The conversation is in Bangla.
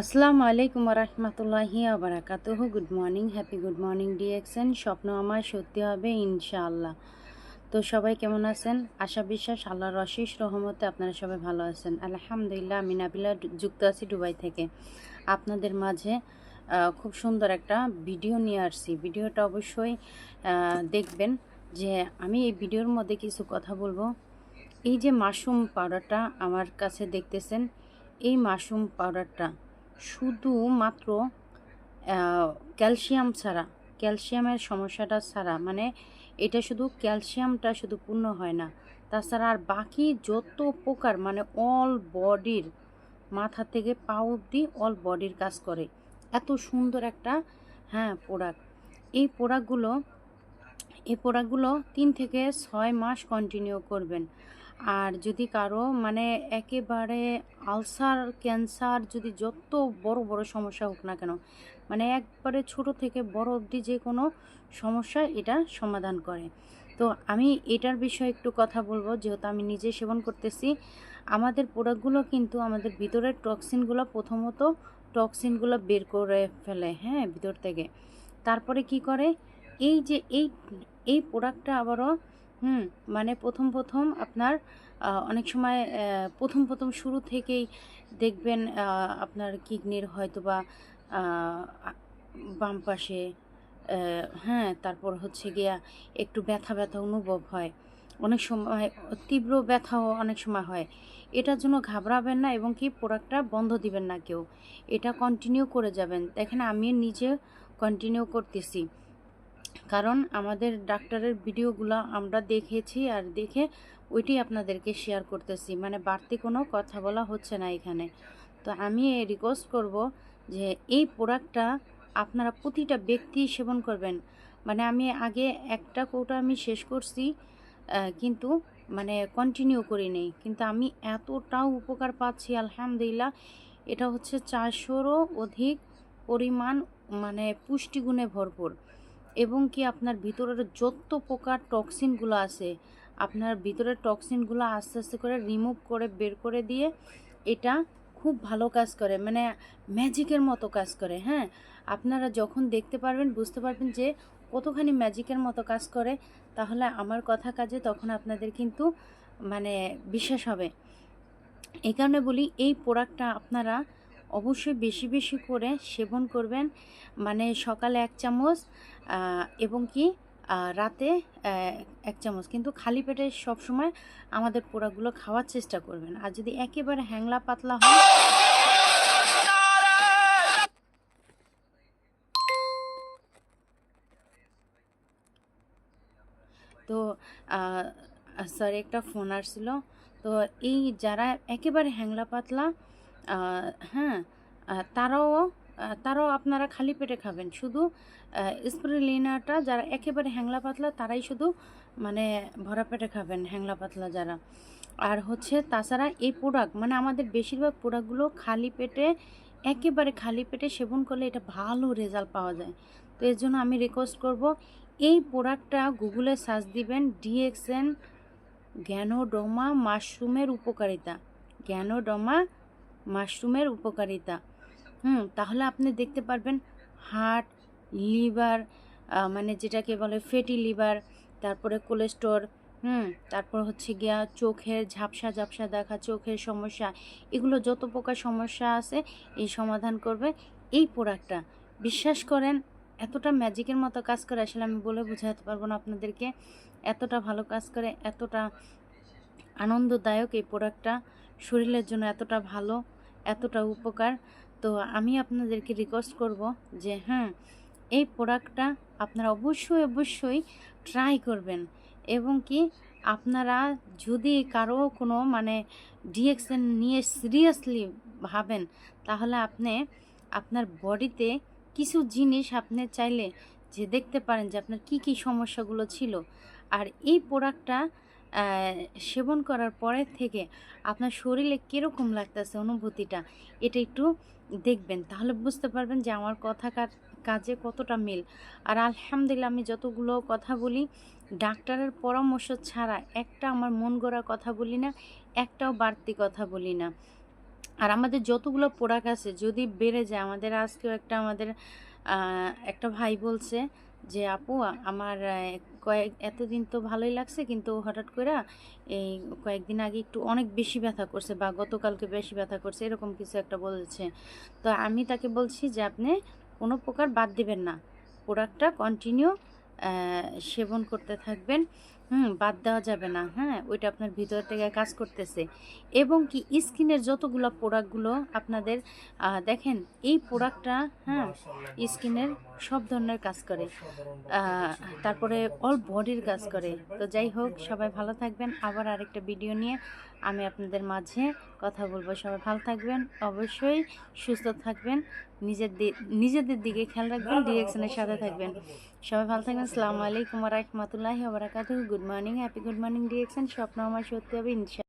আসসালামু আলাইকুম রহমতুল্লাহি আবরাকাতুহু। Good morning, happy good morning DXN. স্বপ্ন আমার সত্যি হবে ইনশাআল্লাহ। তো সবাই কেমন আছেন? আশা বিশ্বাস আল্লাহর অশেষ রহমতে আপনারা সবাই ভালো আছেন। আলহামদুলিল্লাহ। আমি নাবিলা যুক্ত আছি দুবাই থেকে। আপনাদের মাঝে খুব সুন্দর একটা ভিডিও নিয়ে আসছি। ভিডিওটা অবশ্যই দেখবেন। যে আমি এই ভিডিওর মধ্যে কিছু কথা বলবো। এই যে মাশরুম পাউডারটা আমার কাছে দেখতেছেন, এই মাশরুম পাউডারটা শুধুমাত্র ক্যালসিয়াম ছাড়া, ক্যালসিয়ামের সমস্যাটা ছাড়া, মানে এটা শুধু ক্যালসিয়ামটা শুধু পূর্ণ হয় না, তাছাড়া আর বাকি যত প্রকার মানে অল বডির, মাথা থেকে পা অবধি অল বডির কাজ করে। এত সুন্দর একটা প্রোডাক্ট। এই প্রোডাক্টগুলো 3 থেকে 6 মাস কন্টিনিউ করবেন। আর যদি কারো মানে একেবারে আলসার, ক্যান্সার, যদি যত বড় বড় সমস্যা হোক না কেন, মানে একবারে ছোট থেকে বড় অবধি যে কোনো সমস্যা এটা সমাধান করে। তো আমি এটার বিষয়ে একটু কথা বলবো, যেহেতু আমি নিজে সেবন করতেছি। আমাদের প্রোডাক্টগুলো কিন্তু আমাদের ভিতরের টক্সিনগুলো বের করে ফেলে, ভিতর থেকে। তারপরে কি করে, এই যে এই প্রোডাক্টটা আবারও মানে প্রথম আপনার অনেক সময় প্রথম শুরু থেকেই দেখবেন আপনার কিডনির হয়তো বা বাম পাশে তারপর হচ্ছে গিয়া একটু ব্যথা ব্যথা অনুভব হয়, অনেক সময় তীব্র ব্যথাও অনেক সময় হয়। এটার জন্য ঘাবড়াবেন না এবং কি প্রোডাক্টটা বন্ধ দিবেন না কেউ, এটা কন্টিনিউ করে যাবেন। দেখেন আমি নিজে কন্টিনিউ করতেছি, কারণ আমাদের ডাক্তারের ভিডিওগুলো আমরা দেখেছি আর দেখে ওইটাই আপনাদেরকে শেয়ার করতেছি, মানে বাড়তি কোনো কথা বলা হচ্ছে না এখানে। তো আমি রিকোয়েস্ট করব যে এই প্রোডাক্টটা আপনারা প্রতিটা ব্যক্তি সেবন করবেন। মানে আমি আগে একটা কৌটা আমি শেষ করছি, কিন্তু মানে কন্টিনিউ করি নেই, কিন্তু আমি এতটাও উপকার পাচ্ছি আলহামদুলিল্লাহ। এটা হচ্ছে 400রও অধিক পরিমাণ, মানে পুষ্টিগুণে ভরপুর। এবং কি আপনার ভিতরের যত প্রকার টক্সিনগুলো আছে, আপনার ভিতরের টক্সিনগুলো আস্তে আস্তে করে রিমুভ করে বের করে দিয়ে এটা খুব ভালো কাজ করে, মানে ম্যাজিকের মতো কাজ করে। আপনারা যখন দেখতে পারবেন বুঝতে পারবেন যে কতখানি ম্যাজিকের মতো কাজ করে। তাহলে আমার কথা কাজে তখন আপনাদের কিন্তু মানে বিশ্বাস হবে। এই কারণে বলি, এই প্রোডাক্টটা আপনারা অবশ্যই বেশি বেশি করে সেবন করবেন। মানে সকালে 1 চামচ এবং কি রাতে 1 চামচ, কিন্তু খালি পেটে সবসময় আমাদের প্রোডাক্টগুলো খাওয়ার চেষ্টা করবেন। আর যদি একেবারে হ্যাংলা পাতলা হয়, তো স্যার একটা ফোন আসছিল। তো এই যারা একেবারে হ্যাংলা পাতলা, হ্যাঁ তারাও আপনারা খালি পেটে খাবেন। শুধু স্পিরুলিনাটা যারা একেবারে হ্যাংলা পাতলা তারাই শুধু মানে ভরা পেটে খাবেন, হ্যাংলা পাতলা যারা। আর হচ্ছে তাছাড়া এই প্রোডাক্ট মানে আমাদের বেশিরভাগ প্রোডাক্টগুলো খালি পেটে, একেবারে খালি পেটে সেবন করলে এটা ভালো রেজাল্ট পাওয়া যায়। তো এর জন্য আমি রিকোয়েস্ট করব, এই প্রোডাক্টটা গুগলে সার্চ দিবেন, ডিএক্সএন গ্যানোডোমা মাশরুমের উপকারিতা, গ্যানোডোমা মাশরুমের উপকারিতা। তাহলে আপনি দেখতে পারবেন হার্ট, লিভার, মানে যেটাকে বলে ফ্যাটি লিভার, তারপরে কোলেস্টোর, তারপর হচ্ছে গিয়া চোখের ঝাপসা ঝাপসা দেখা, চোখের সমস্যা, এগুলো যত প্রকার সমস্যা আছে এই সমাধান করবে এই প্রোডাক্টটা। বিশ্বাস করেন এতটা ম্যাজিকের মতো কাজ করে, আসলে আমি বলে বোঝাতে পারবো না আপনাদেরকে। এতটা ভালো কাজ করে, এতটা আনন্দদায়ক এই প্রোডাক্টটা, শরীরের জন্য এতটা ভালো, এতটা উপকার। তো আমি আপনাদেরকে রিকোয়েস্ট করব যে এই প্রোডাক্টটা আপনারা অবশ্যই ট্রাই করবেন। এবং কি আপনারা যদি কারো কোনো মানে ডিএক্সএন নিয়ে সিরিয়াসলি ভাবেন, তাহলে আপনি আপনার বডিতে কিছু জিনিস আপনি চাইলে যে দেখতে পারেন যে আপনার কি কি সমস্যাগুলো ছিল। আর এই প্রোডাক্টটা সেবন করার পরের থেকে আপনার শরীরে কীরকম লাগতেছে অনুভূতিটা, এটা একটু দেখবেন, তাহলে বুঝতে পারবেন যে আমার কথা কাজে কতটা মিল। আর আলহামদুলিল্লাহ, আমি যতগুলো কথা বলি ডাক্তারের পরামর্শ ছাড়া একটা আমার মন গড়া কথা বলি না, একটাও বাড়তি কথা বলি না। আর আমাদের যতগুলো প্রোডাক্ট আছে যদি বেড়ে যায়, আমাদের আজকেও একটা ভাই বলছে যে আপু আমার এতদিন তো ভালোই লাগছে, কিন্তু হঠাৎ করে এই কয়েকদিন আগে একটু অনেক বেশি ব্যথা করছে, বা গতকালকে বেশি ব্যথা করছে, এরকম কিছু একটা বলেছে। তো আমি তাকে বলছি যে আপনি কোনো প্রকার বাদ দিবেন না, প্রোডাক্টটা কন্টিনিউ সেবন করতে থাকবেন। বাদ দেওয়া যাবে না, হ্যাঁ, ওইটা আপনার ভিতর থেকে কাজ করতেছে। এবং কি স্কিনের যতগুলো প্রোডাক্টগুলো আপনাদের দেখেন, এই প্রোডাক্টটা, হ্যাঁ, স্কিনের সব ধরনের কাজ করে, তারপরে অল বডির কাজ করে। তো যাই হোক, সবাই ভালো থাকবেন। আবার আরেকটা ভিডিও নিয়ে আমি আপনাদের মাঝে কথা বলবো। সবাই ভালো থাকবেন, অবশ্যই সুস্থ থাকবেন, নিজেদের দিকে খেয়াল রাখবেন, ডিরেকশনের সাথে থাকবেন। সবাই ভালো থাকবেন। আসসালামু আলাইকুম ওয়া রাহমাতুল্লাহি ওয়া বারাকাতুহু। Good morning, happy good morning direction. স্বপ্ন আমার সত্যি হবে ইনশাআল্লাহ।